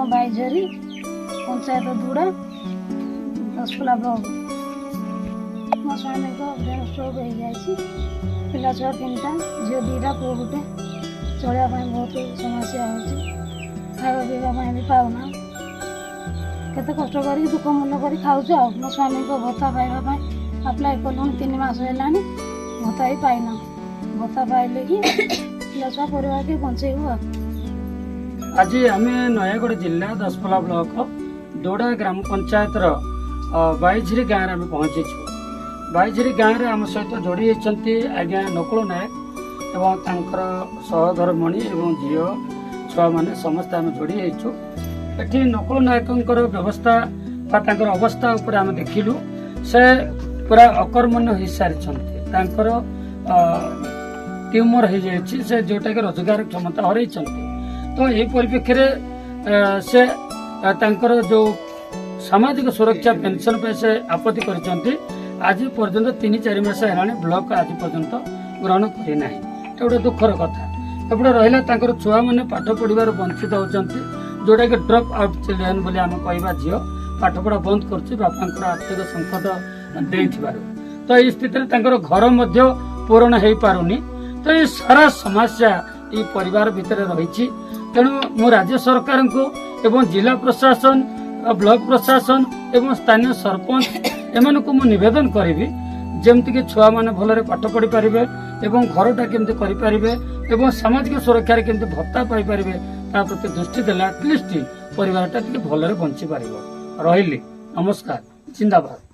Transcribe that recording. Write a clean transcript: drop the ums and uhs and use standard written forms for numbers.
बाईझरी panchayat दुड़ा दसपला block मो स्वामी को brain stroke हो जाए पिला छुआ 3टा झील 2टा पुओ गोटे चलिया बहुत समस्या हो खावा पीवा भी पाऊना केते कष्ट कर दुख मन कर खाऊ मो स्वामी को भत्ता पाइबा अप्लाई कलु 3 मास है भत्ता ही पाइना भत्ता पाइले कि पिला छुआ परिवार के बंचेबू। आज आम नयागढ़ जिला दसपला ब्लॉक दोड़ा ग्राम पंचायत बाईझरी गाँव में पहुंची। बाईझरी गाँव आम सहित जोड़ी होती आज्ञा नकुल नायक एवं सहधर्मणी और झील छुआ मैंने समस्त आम जोड़ी होती नकुल नायक व्यवस्था अवस्था उपर आम देखिलु से पूरा अकर्मण्य हो सारी ट्यूमर हो जाए से जोटा कि रोजगार क्षमता हर तो यही परिप्रेक्षी से तांकर जो सामाजिक सुरक्षा पेंशन पे से आपत्ति कर आज पर्यंत 3-4 मास है ब्लॉक आज पर्यंत ग्रहण करना गोटे दुखर कथा एपटे रहा छुआ मैंने पाठ पढ़ार वंचित होती जोटा कि ड्रप आउट चिल्ड्रेन बोली आम कहवा झील पाठ पढ़ा बंद कर बापा आर्थिक संकट दे तो ये स्थित घर पूरण हो पारुनी तो ये सारा समस्या ये परिवार भितर रही तेणु मु राज्य सरकार को एवं जिला प्रशासन ब्लॉक प्रशासन एवं स्थानीय सरपंच एमान को मु निवेदन करी जमती कि छुआ मैंने भलरे पाठ पढ़ी पारे एवं घरटा केमती करें एवं सामाजिक सुरक्षा केमती भत्ता पाई पारे ता प्रति दृष्टि देला एटलिस्ट परिवारटा भलरे बंची पार रही। नमस्कार, जिंदाबाद।